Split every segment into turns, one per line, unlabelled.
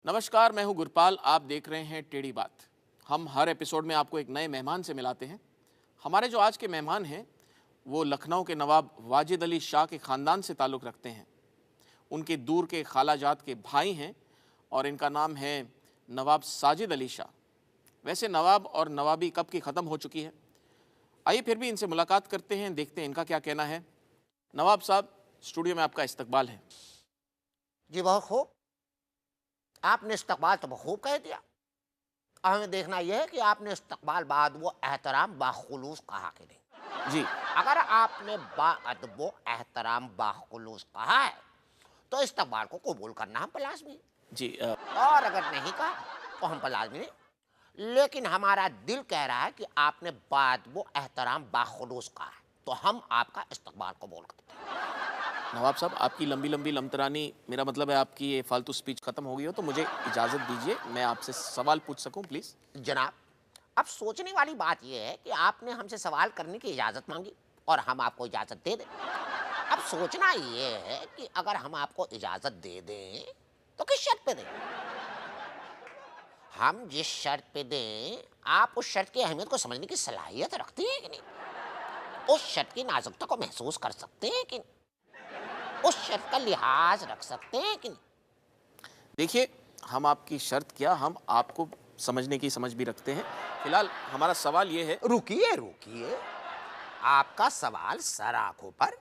नमस्कार, मैं हूं गुरपाल। आप देख रहे हैं टेढ़ी बात। हम हर एपिसोड में आपको एक नए मेहमान से मिलाते हैं। हमारे जो आज के मेहमान हैं वो लखनऊ के नवाब वाजिद अली शाह के ख़ानदान से ताल्लुक़ रखते हैं। उनके दूर के खालाजात के भाई हैं और इनका नाम है नवाब साजिद अली शाह। वैसे नवाब और नवाबी कब की ख़त्म हो चुकी है। आइए फिर भी इनसे मुलाकात करते हैं, देखते हैं इनका क्या कहना है। नवाब साहब, स्टूडियो में आपका इस्तकबाल है।
जी बहुत खूब। आपने इस्तकबाल तो खूब कह दिया। अब हमें देखना यह है कि आपने इस्तकबाल बाद वो एहतराम बाखुलूस कहा कि नहीं।
जी।
अगर आपने बाअदब व एहतराम बाखुलूस कहा है तो इस्तकबाल को कबूल करना हम पर लाज़मी है।
जी।
और अगर नहीं कहा तो हम पर लाज़मी नहीं। लेकिन हमारा दिल कह रहा है कि आपने बाअदब व एहतराम बाखुलूस कहा है तो हम आपका इस्तकबाल कबूल करते हैं।
नवाब साहब, आपकी लंबी लंबी लमतरानी, मेरा मतलब है आपकी ये फालतू स्पीच ख़त्म हो गई हो तो मुझे इजाज़त दीजिए, मैं आपसे सवाल पूछ सकूं प्लीज़।
जनाब, अब सोचने वाली बात यह है कि आपने हमसे सवाल करने की इजाज़त मांगी और हम आपको इजाज़त दे दें। अब सोचना यह है कि अगर हम आपको इजाज़त दे दें तो किस शर्त पे दें। हम जिस शर्त पे दें, आप उस शर्त की अहमियत को समझने की सलाहियत रखती हैं कि नहीं, उस शर्त की नाजुकता को महसूस कर सकते हैं कि नहीं, उस शर्त का लिहाज रख सकते हैं कि नहीं।
देखिए, हम आपकी शर्त क्या, हम आपको समझने की समझ भी रखते हैं। फिलहाल हमारा सवाल ये है।
रुकिए रुकिए, आपका सवाल सर आंखों पर,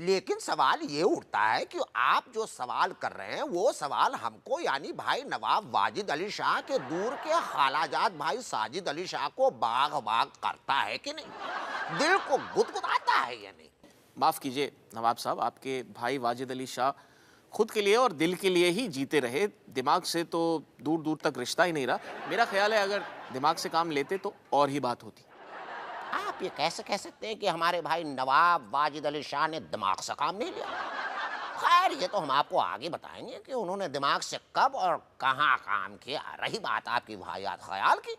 लेकिन सवाल ये उठता है कि आप जो सवाल कर रहे हैं वो सवाल हमको यानी भाई नवाब वाजिद अली शाह के दूर के खालाजाद भाई साजिद अली शाह को बाग बाग करता है कि नहीं, दिल को गुदगुदाता है या नहीं।
माफ़ कीजिए नवाब साहब, आपके भाई वाजिद अली शाह खुद के लिए और दिल के लिए ही जीते रहे, दिमाग से तो दूर दूर तक रिश्ता ही नहीं रहा। मेरा ख्याल है अगर दिमाग से काम लेते तो और ही बात होती।
आप ये कैसे कह सकते हैं कि हमारे भाई नवाब वाजिद अली शाह ने दिमाग से काम नहीं लिया। खैर, ये तो हम आपको आगे बताएंगे कि उन्होंने दिमाग से कब और कहाँ काम किया। रही बात आपकी भायात ख्याल की,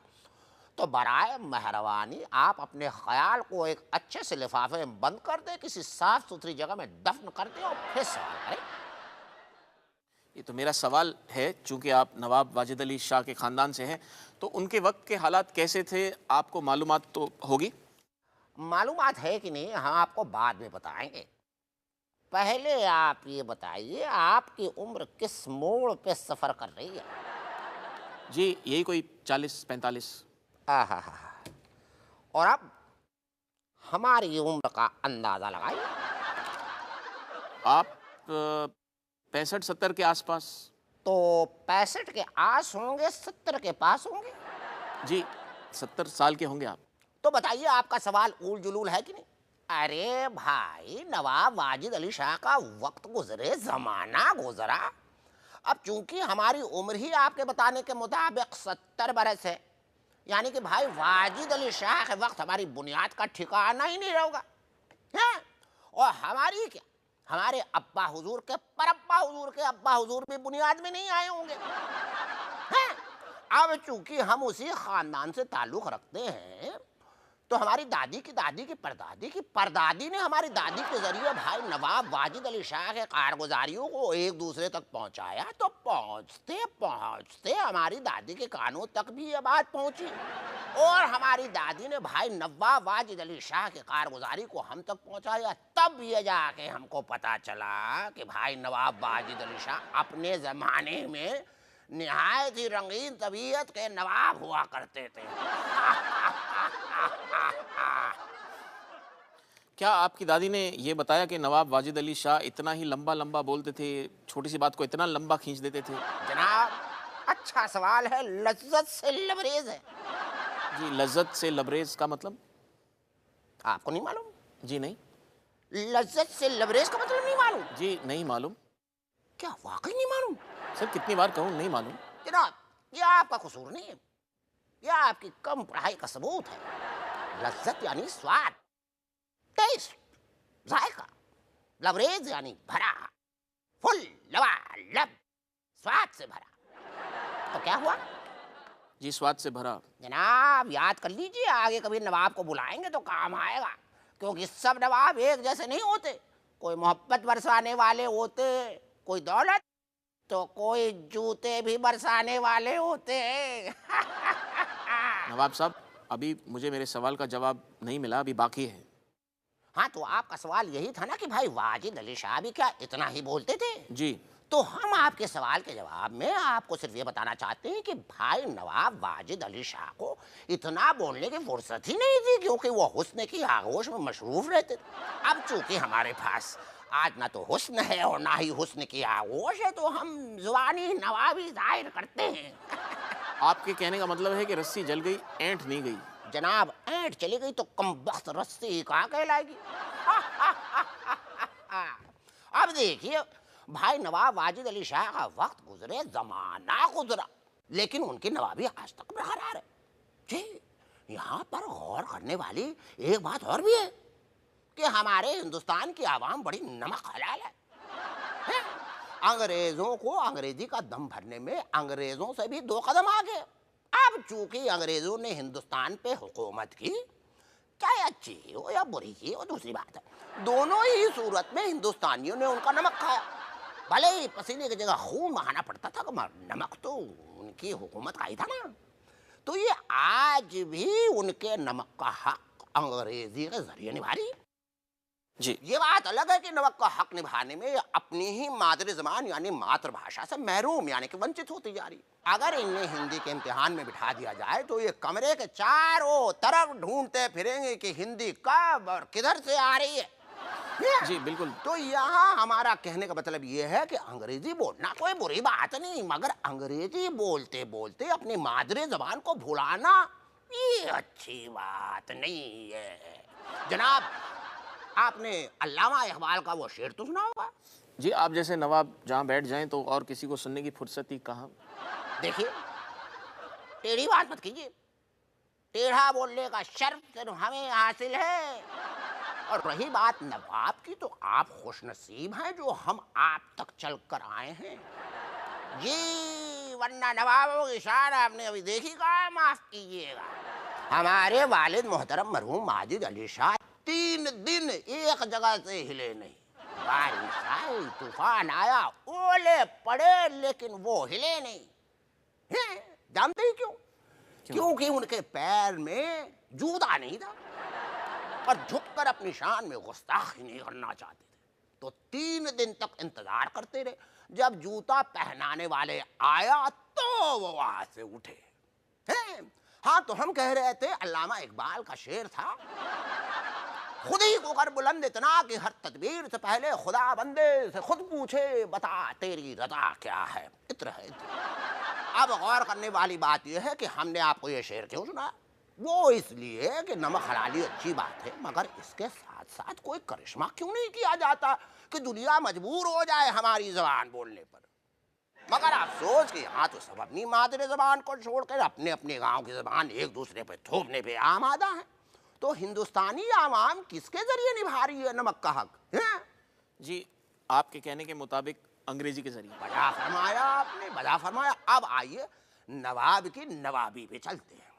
तो बराए मेहरबानी आप अपने ख्याल को एक अच्छे से लिफाफे में बंद कर दें, किसी साफ सुथरी जगह में दफन कर दें और फिर सवाल करें।
ये तो मेरा सवाल है, चूंकि आप नवाब वाजिद अली शाह के ख़ानदान से हैं तो उनके वक्त के हालात कैसे थे आपको मालूमात तो होगी।
मालूमात है कि नहीं हम आपको बाद में बताएंगे। पहले आप ये बताइए, आपकी उम्र किस मोड़ पे सफ़र कर रही है।
जी, यही कोई 40-45।
आहा, और अब हमारी उम्र का अंदाज़ा लगाइए।
आप 65-70 के आसपास।
तो 65 के आस होंगे, 70 के पास होंगे।
जी, 70 साल के होंगे आप।
तो बताइए, आपका सवाल उल जुलूल है कि नहीं। अरे भाई, नवाब वाजिद अली शाह का वक्त गुजरे, जमाना गुजरा। अब चूंकि हमारी उम्र ही आपके बताने के मुताबिक 70 बरस है, यानी कि भाई वाजिद अली शाह के वक्त हमारी बुनियाद का ठिकाना ही नहीं रहेगा है। और हमारी क्या, हमारे अब्बा हुजूर के परअब्बा हुजूर के अब्बा हुजूर भी बुनियाद में नहीं आए होंगे हैं। अब चूंकि हम उसी खानदान से ताल्लुक रखते हैं तो हमारी दादी की परदादी ने हमारी दादी के जरिए भाई नवाब वाजिद अली शाह के कारगुजारियों को एक दूसरे तक पहुंचाया। तो पहुंचते पहुंचते हमारी दादी के कानों तक भी ये बात पहुंची और हमारी दादी ने भाई नवाब वाजिद अली शाह के कारगुजारी को हम तक पहुंचाया। तब ये जाके हमको पता चला कि भाई नवाब वाजिद अली शाह अपने ज़माने में निहायत ही रंगीन तबीयत के नवाब हुआ करते थे।
क्या आपकी दादी ने ये बताया कि नवाब वाजिद अली शाह इतना ही लंबा लंबा बोलते थे, छोटी सी बात को इतना लंबा खींच देते थे।
जनाब, अच्छा सवाल है, लज्जत से लबरेज है।
जी, लज्जत से लबरेज का मतलब
आपको नहीं मालूम?
जी नहीं।
लज्जत से लबरेज का मतलब नहीं मालूम?
जी नहीं मालूम।
क्या वाकई नहीं मालूम?
सर, कितनी बार कहूँ नहीं मालूम।
जनाब, यह आपका कसूर नहीं है, यह आपकी कम पढ़ाई का सबूत है। लज्जत यानी स्वाद, टेस्ट, जायका। लबरेज यानी भरा, फुल, लबालब, स्वाद से भरा। तो क्या हुआ?
जी, स्वाद से भरा।
जनाब, याद कर लीजिए, आगे कभी नवाब को बुलाएंगे तो काम आएगा, क्योंकि सब नवाब एक जैसे नहीं होते। कोई मोहब्बत बरसाने वाले होते, कोई दौलत, तो कोई जूते भी बरसाने वाले होते हैं।
नवाब साहब, अभी मुझे मेरे सवाल का जवाब नहीं मिला, अभी बाकी है।
हाँ, तो आपका सवाल यही था ना कि भाई वाजिद अली शाह भी क्या इतना ही बोलते थे?
जी।
तो हम आपके सवाल के जवाब में आपको सिर्फ ये बताना चाहते हैं कि भाई नवाब वाजिद अली शाह को इतना बोलने की फुर्सत ही नहीं थी, क्योंकि वो हुस्न की आगोश में मशरूफ रहते थे। अब चूंकि हमारे पास आज ना तो हुस्न है और ना ही हुस्न की आगोश है, तो हम जुबानी नवाबी जाहिर करते हैं।
आपके कहने का मतलब है कि रस्सी जल गई, ऐंठ नहीं गई।
जनाब, ऐंठ चली गई तो कमबख्त रस्सी कहाँ कहलाएगी? अब देखिए, भाई नवाब वाजिद अली शाह का वक्त गुजरे, जमाना गुजरा, लेकिन उनकी नवाबी आज तक बरकरार है। जी, यहाँ पर गौर करने वाली एक बात और भी है कि हमारे हिंदुस्तान की आवाम बड़ी नमक हलाल है? अंग्रेजों को अंग्रेजी का दम भरने में अंग्रेजों से भी 2 कदम आगे। अब चूंकि अंग्रेजों ने हिंदुस्तान पे हुकूमत की, चाहे अच्छी हो या बुरी की हो दूसरी बात है, दोनों ही सूरत में हिंदुस्तानियों ने उनका नमक खाया। भले ही पसीने की जगह खून बहाना पड़ता था, नमक तो उनकी हुकूमत का ही था ना। तो ये आज भी उनके नमक का हक अंग्रेजी के जरिए निभा रही है।
जी।
ये बात अलग है कि नमक का हक निभाने में अपनी ही मादरी जबान यानी मातृभाषा से महरूम यानी कि वंचित होती जा रही। अगर इन्हें हिंदी के इम्तिहान में बिठा दिया जाए तो ये कमरे के चारों तरफ ढूंढते फिरेंगे कि हिंदी कब और किधर से आ रही है।
जी बिल्कुल।
तो यहाँ हमारा कहने का मतलब ये है कि अंग्रेजी बोलना कोई बुरी बात नहीं, मगर अंग्रेजी बोलते बोलते अपनी मादरी जबान को भुलाना ये अच्छी बात नहीं है। जनाब, आपने अल्लामा इकबाल का वो शेर तो सुना होगा?
जी, आप जैसे नवाब जहाँ बैठ जाएं तो और किसी को सुनने की फुर्सत ही कहाँ।
देखिए, टेढ़ी बात मत कीजिए, टेढ़ा बोलने का शर्फ सिर्फ हमें हासिल है। और रही बात नवाब की, तो आप खुशनसीब हैं जो हम आप तक चल कर आए हैं जी, वरना नवाबों की शान आपने अभी देखी कहाँ, माफ कीजिएगा। हमारे वालिद मोहतरम मरहूम माजिद अली शाह 3 दिन एक जगह से हिले नहीं। बारिश आई, तूफान आया, ओले पड़े, लेकिन वो हिले नहीं। जानते ही क्यों? क्योंकि उनके पैर में जूता नहीं था और झुककर अपनी शान में गुस्ताखी नहीं करना चाहते थे। तो 3 दिन तक इंतजार करते रहे। जब जूता पहनाने वाले आया तो वो वहां से उठे। हाँ, तो हम कह रहे थे अल्लामा इकबाल का शेर था, खुद ही को कर बुलंद इतना कि हर तदबीर से पहले खुदा बंदे से खुद पूछे, बता तेरी रजा क्या है। इत्र है इत्र। अब गौर करने वाली बात यह है कि हमने आपको ये शेर क्यों सुना। वो इसलिए कि नमक हलाली अच्छी बात है, मगर इसके साथ साथ कोई करिश्मा क्यों नहीं किया जाता कि दुनिया मजबूर हो जाए हमारी जबान बोलने पर। मगर अफसोस कि यहाँ तो सब अपनी मादरी जबान को छोड़कर अपने अपने गांव की जबान एक दूसरे पे थोपने पे आमादा है। तो हिंदुस्तानी आवाम किसके जरिए निभा रही है नमक का हक?
जी, आपके कहने के मुताबिक अंग्रेजी के जरिए।
बजा फरमाया आपने, बजा फरमाया। अब आइए नवाब की नवाबी पे चलते हैं।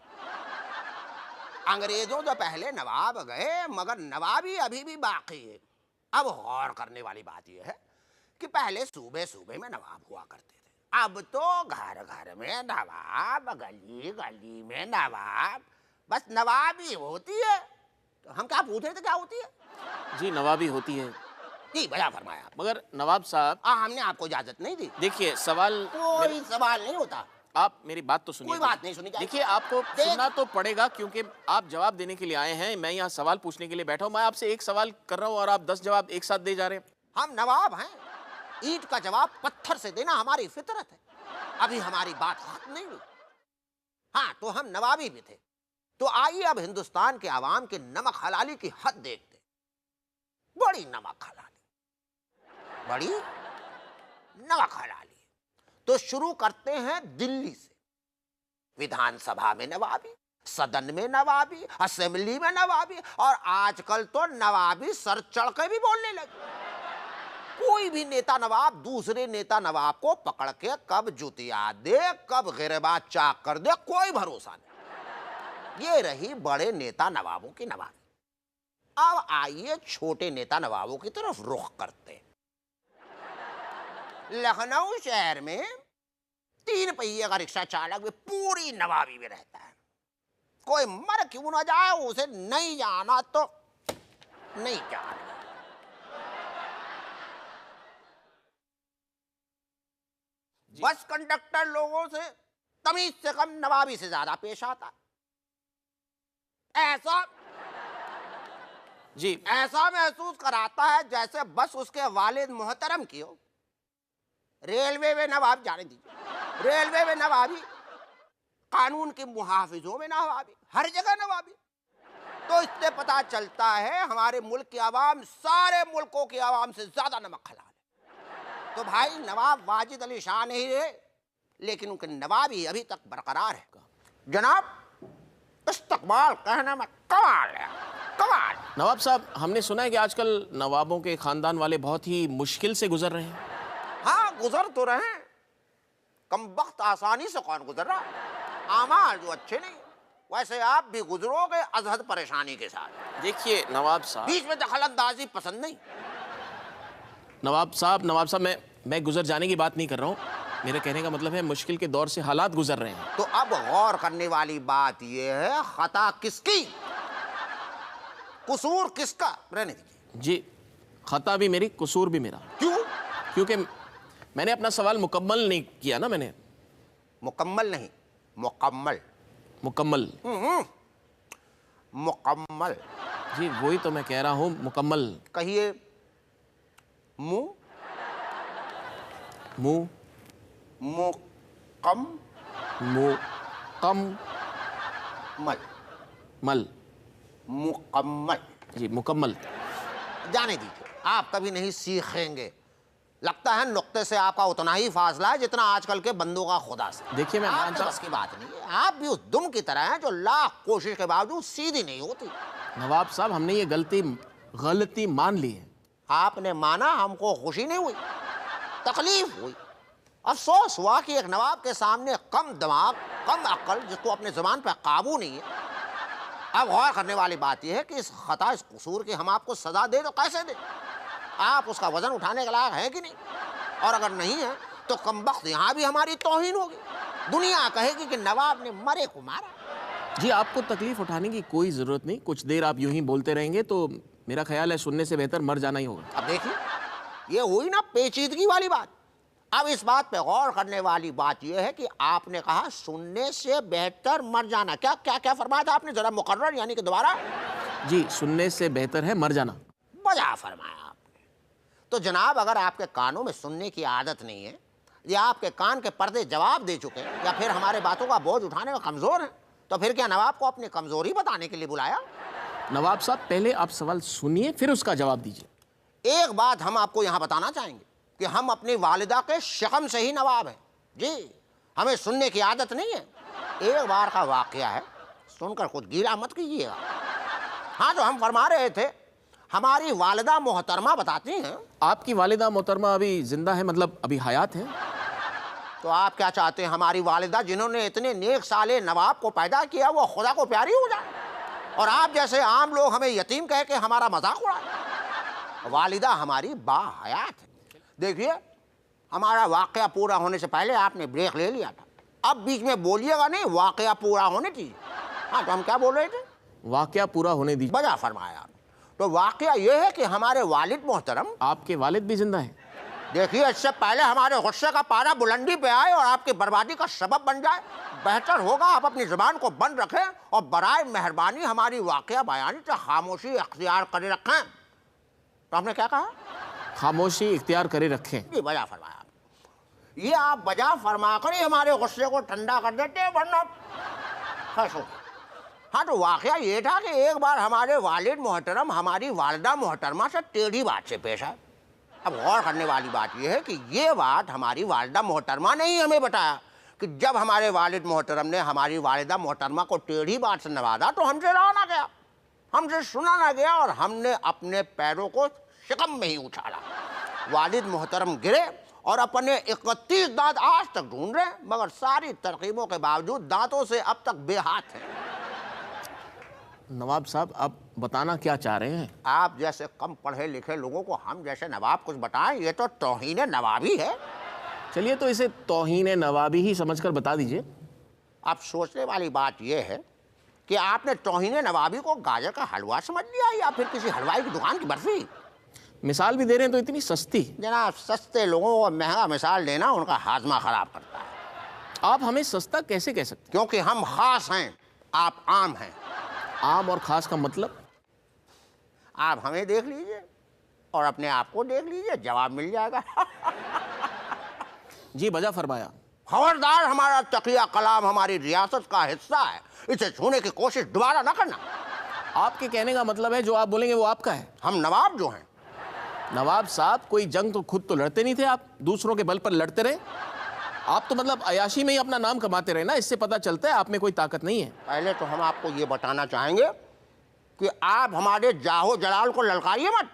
अंग्रेजों से पहले नवाब गए, मगर नवाबी अभी भी बाकी है। अब गौर करने वाली बात यह है कि पहले सूबे सूबे में नवाब हुआ करते थे, अब तो घर घर में नवाब, गली गली में नवाब, बस नवाबी होती है। तो हम क्या पूछ रहे थे, क्या होती है?
जी, नवाबी होती है।
जी, बजा फरमाया।
मगर नवाब साहब,
हमने आपको इजाजत नहीं दी।
देखिए, सवाल
कोई सवाल नहीं होता।
आप मेरी बात तो सुनिए।
कोई बात नहीं सुनी जाएगी।
देखिए, आपको सुनना तो पड़ेगा क्योंकि आप जवाब देने के लिए आए हैं, मैं यहाँ सवाल पूछने के लिए बैठा हूँ। मैं आपसे एक सवाल कर रहा हूँ और आप 10 जवाब एक साथ दे जा रहे हैं।
हम नवाब हैं, ईंट का जवाब पत्थर से देना हमारी फितरत है। अभी हमारी बात खत्म नहीं हुई। हाँ, तो हम नवाबी भी थे। तो आइए अब हिंदुस्तान के आवाम के नमक हलाली की हद देखते। बड़ी नमक हलाली, बड़ी नमक हलाली। तो शुरू करते हैं दिल्ली से। विधानसभा में नवाबी, सदन में नवाबी, असेंबली में नवाबी, और आजकल तो नवाबी सर चढ़ के भी बोलने लगे। कोई भी नेता नवाब दूसरे नेता नवाब को पकड़ के कब जुतिया दे, कब गिरबा चाक कर दे, कोई भरोसा नहीं। ये रही बड़े नेता नवाबों की नवाबी। अब आइए छोटे नेता नवाबों की तरफ रुख करते। लखनऊ शहर में 3 पहिए का रिक्शा चालक भी पूरी नवाबी में रहता है। कोई मर क्यों ना जाए, उसे नहीं जाना तो नहीं जाना। बस कंडक्टर लोगों से तमीज से कम नवाबी से ज्यादा पेश आता। ऐसा महसूस कराता है जैसे बस उसके वालिद मोहतरम की हो। रेलवे में नवाब जाने दीजिए, रेलवे में नवाबी, कानून के मुहाफिजों में नवाबी, हर जगह नवाबी। तो इससे पता चलता है हमारे मुल्क की आवाम सारे मुल्कों की आवाम से ज्यादा नमक हलाल है। तो भाई नवाब वाजिद अली शाह नहीं रहे, लेकिन उनके नवाबी अभी तक बरकरार है। जनाब इस्तकबाल कहने में कमाल है, कमाल।
नवाब साहब, हमने सुना है कि आजकल नवाबों के खानदान वाले बहुत ही मुश्किल से गुजर रहे हैं।
हाँ, गुजर तो रहे हैं, कम वक्त आसानी से कौन गुजर रहा। आमाल जो अच्छे नहीं, वैसे आप भी गुजरोगे अजहद परेशानी के साथ।
देखिए नवाब साहब,
बीच में दखलंदाजी पसंद नहीं।
नवाब साहब, मैं गुजर जाने की बात नहीं कर रहा हूँ। मेरे कहने का मतलब है मुश्किल के दौर से हालात गुजर रहे हैं।
तो अब गौर करने वाली बात यह है, खता किसकी, कसूर किसका? रहने दीजिए
जी, खता भी मेरी, कसूर भी मेरा।
क्यों?
क्योंकि मैंने अपना सवाल मुकम्मल नहीं किया ना। मैंने
मुकम्मल नहीं, मुकम्मल।
मुकम्मल
मुकम्मल
जी, वही तो मैं कह रहा हूँ, मुकम्मल।
कहिए। मुंह
मुँह
मुकम
मुकम
मल
मल
मुकम्मल
जी, मुकम्मल।
जाने दीजिए, आप कभी नहीं सीखेंगे। लगता है नुक्ते से आपका उतना ही फासला है जितना आजकल के बंदों का खुदा से।
देखिए मैं
आपके बस की बात नहीं है। आप भी उस दुम की तरह हैं जो लाख कोशिश के बावजूद सीधी नहीं होती।
नवाब साहब, हमने ये गलती मान ली है।
आपने माना, हमको खुशी नहीं हुई, तकलीफ हुई, अफसोस हुआ कि एक नवाब के सामने कम दिमाग, कम अक्ल, जिसको अपने ज़बान पर काबू नहीं है। अब गौर करने वाली बात यह है कि इस खता, इस कसूर की हम आपको सजा दे तो कैसे दे? आप उसका वजन उठाने के लायक है कि नहीं? और अगर नहीं है तो कमबख्त यहाँ भी हमारी तौहीन होगी। दुनिया कहेगी कि नवाब ने मरे को मारा।
जी, आपको तकलीफ उठाने की कोई ज़रूरत नहीं। कुछ देर आप यूं ही बोलते रहेंगे तो मेरा ख्याल है सुनने से बेहतर मर जाना ही होगा।
अब देखिए, ये हुई ना पेचीदगी वाली बात। अब इस बात पे गौर करने वाली बात यह है कि आपने कहा सुनने से बेहतर मर जाना। क्या क्या क्या फरमाया था आपने? जरा मुकर्रर यानी कि दोबारा।
जी, सुनने से बेहतर है मर जाना।
बजा फरमाया आपने। तो जनाब, अगर आपके कानों में सुनने की आदत नहीं है, या आपके कान के पर्दे जवाब दे चुके हैं, या फिर हमारे बातों का बोझ उठाने में कमज़ोर हैं, तो फिर क्या नवाब को अपनी कमज़ोरी बताने के लिए बुलाया?
नवाब साहब, पहले आप सवाल सुनिए फिर उसका जवाब दीजिए।
एक बात हम आपको यहाँ बताना चाहेंगे कि हम अपनी वालिदा के शकम से ही नवाब हैं। जी, हमें सुनने की आदत नहीं है। एक बार का वाकया है, सुनकर खुद गीला मत कीजिएगा। हाँ, तो हम फरमा रहे थे, हमारी वालिदा मोहतरमा बताती हैं।
आपकी वालिदा मोहतरमा अभी जिंदा है, मतलब अभी हयात है?
तो आप क्या चाहते हैं, हमारी वालिदा जिन्होंने इतने नेक साले नवाब को पैदा किया वो खुदा को प्यारी हो जाए, और आप जैसे आम लोग हमें यतीम कह के हमारा मजाक उड़ाए? वालिदा हमारी बाहयात है। देखिए, हमारा वाकया पूरा होने से पहले आपने ब्रेक ले लिया था। अब बीच में बोलिएगा नहीं, वाकया पूरा होने दीजिए। हाँ, तो हम क्या बोल रहे थे?
वाकया पूरा होने दीजिए।
बजा फरमाया। तो वाकया यह है कि हमारे वालिद मोहतरम।
आपके वालिद भी जिंदा हैं?
देखिए, इससे पहले हमारे गुस्से का पारा बुलंदी पे आए और आपकी बर्बादी का सबब बन जाए, बेहतर होगा आप अपनी जुबान को बंद रखें और बराए मेहरबानी हमारी वाकया बयानी से खामोशी अख्तियार करे रखें। तो हमने क्या कहा? खामोशी इख्तियार करे रखें। ये बजा फरमाया। ये आप बजा फरमा कर ही हमारे गुस्से को ठंडा कर देते हैं, वरना खुश हो। हाँ, तो वाकया ये था कि एक बार हमारे वालिद मोहतरम हमारी वालिदा मोहतरमा से टेढ़ी बात से पेश आए। अब गौर करने वाली बात यह है कि ये बात हमारी वालिदा मोहतरमा ने ही हमें बताया कि जब हमारे वालिद मोहतरम ने हमारी वालिदा मोहतरमा को टेढ़ी बात से नवाजा तो हमसे रहा ना गया, हमसे सुना ना गया, और हमने अपने पैरों को शिकम में ही उछाला। वालिद मोहतरम गिरे और अपने 31 दांत आज तक ढूंढ रहे हैं, मगर सारी तरकीबों के बावजूद दांतों से अब तक बेहाथ हैं।
नवाब साहब, आप बताना क्या चाह रहे हैं?
आप जैसे कम पढ़े लिखे लोगों को हम जैसे नवाब कुछ बताएं, ये तो तौहीन नवाबी है।
चलिए तो इसे तौहीन नवाबी ही समझकर बता दीजिए।
अब सोचने वाली बात यह है कि आपने तौहीन नवाबी को गाजर का हलवा समझ लिया या फिर किसी हलवाई की दुकान की बर्फी।
मिसाल भी दे रहे हैं तो इतनी सस्ती।
जनाब, सस्ते लोगों को महंगा मिसाल देना उनका हाजमा खराब करता है।
आप हमें सस्ता कैसे कह सकते
क्योंकि हम खास हैं, आप आम हैं।
हैं? आम और खास का मतलब?
आप हमें देख लीजिए और अपने आप को देख लीजिए, जवाब मिल जाएगा।
जी बजा फरमाया।
खबरदार, हमारा तकिया कलाम हमारी रियासत का हिस्सा है, इसे छूने की कोशिश दोबारा ना करना।
आपके कहने का मतलब है जो आप बोलेंगे वो आपका है?
हम नवाब जो हैं।
नवाब साहब, कोई जंग तो खुद तो लड़ते नहीं थे आप, दूसरों के बल पर लड़ते रहे। आप तो मतलब अयाशी में ही अपना नाम कमाते रहे ना, इससे पता चलता है आप में कोई ताकत नहीं है।
पहले तो हम आपको ये बताना चाहेंगे कि आप हमारे जाहो जलाल को ललकारिए मत।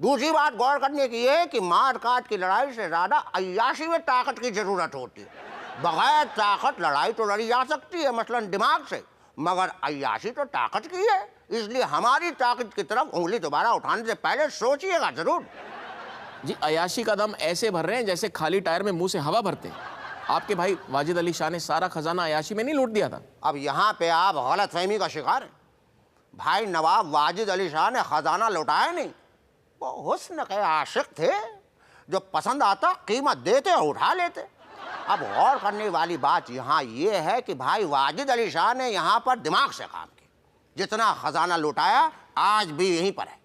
दूसरी बात गौर करने की है कि मार काट की लड़ाई से ज्यादा अय्याशी में ताकत की जरूरत होती है। बगैर ताकत लड़ाई तो लड़ी जा सकती है, मसलन दिमाग से, मगर अय्याशी तो ताकत की है। इसलिए हमारी ताकत की तरफ उंगली दोबारा उठाने से पहले सोचिएगा जरूर।
जी, अयाशी का दम ऐसे भर रहे हैं जैसे खाली टायर में मुंह से हवा भरते हैं। आपके भाई वाजिद अली शाह ने सारा खजाना अयाशी में नहीं लूट दिया था?
अब यहाँ पे आप गलत फहमी का शिकार हैं। भाई नवाब वाजिद अली शाह ने खजाना लौटाया नहीं, वो हुस्न के आशिक थे, जो पसंद आता कीमत देते और उठा लेते। अब गौर करने वाली बात यहाँ ये है कि भाई वाजिद अली शाह ने यहाँ पर दिमाग से काम किया। जितना खजाना लुटाया आज भी यहीं पर है।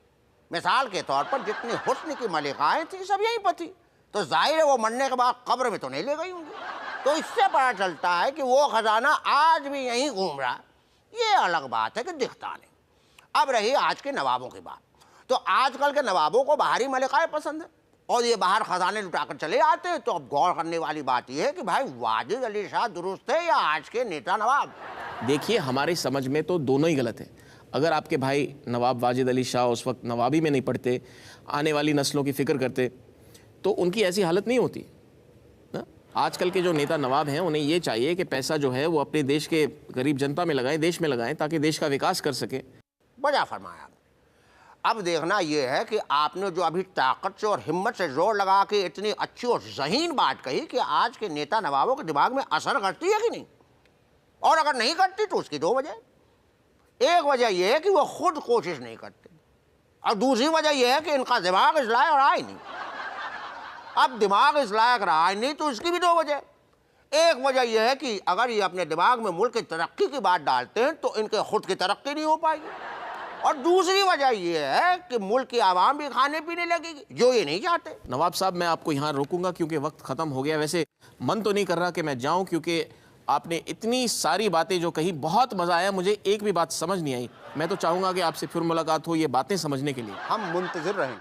मिसाल के तौर पर जितनी हुस्न की मलिकाएं थी सब यहीं पर थी, तो जाहिर है वो मरने के बाद कब्र में तो नहीं ले गई होंगी। तो इससे पता चलता है कि वो खजाना आज भी यहीं घूम रहा है। ये अलग बात है कि दिखता नहीं। अब रही आज के नवाबों की बात, तो आजकल के नवाबों को बाहरी मलिकाएं पसंद है और ये बाहर खजाने लुटाकर चले आते हैं। तो अब गौर करने वाली बात यह है कि भाई वाजिद अली शाह दुरुस्त है या आज के नेता नवाब?
देखिए, हमारी समझ में तो दोनों ही गलत है। अगर आपके भाई नवाब वाजिद अली शाह उस वक्त नवाबी में नहीं पढ़ते, आने वाली नस्लों की फिक्र करते, तो उनकी ऐसी हालत नहीं होती ना। आजकल के जो नेता नवाब हैं उन्हें ये चाहिए कि पैसा जो है वो अपने देश के गरीब जनता में लगाएं, देश में लगाएं, ताकि देश का विकास कर सके।
बजा फरमाया। अब देखना यह है कि आपने जो अभी ताकत से और हिम्मत से जोर लगा के इतनी अच्छी और ज़हीन बात कही कि आज के नेता नवाबों के दिमाग में असर करती है कि नहीं, और अगर नहीं करती तो उसकी दो वजह। एक वजह यह है कि वो खुद कोशिश नहीं करते, और दूसरी वजह यह है कि इनका दिमाग इस लायक रहा ही नहीं। अब दिमाग इस लायक रहा ही नहीं तो इसकी भी दो वजह। एक वजह यह है कि अगर ये अपने दिमाग में मुल्क की तरक्की की बात डालते हैं तो इनके खुद की तरक्की नहीं हो पाएगी, और दूसरी वजह यह है कि मुल्क की आवाम भी खाने पीने लगेगी, जो ये नहीं चाहते।
नवाब साहब, मैं आपको यहाँ रोकूंगा क्योंकि वक्त ख़त्म हो गया। वैसे मन तो नहीं कर रहा कि मैं जाऊँ, क्योंकि आपने इतनी सारी बातें जो कही, बहुत मज़ा आया। मुझे एक भी बात समझ नहीं आई। मैं तो चाहूँगा कि आपसे फिर मुलाकात हो ये बातें समझने के लिए।
हम मुंतज़िर रहें।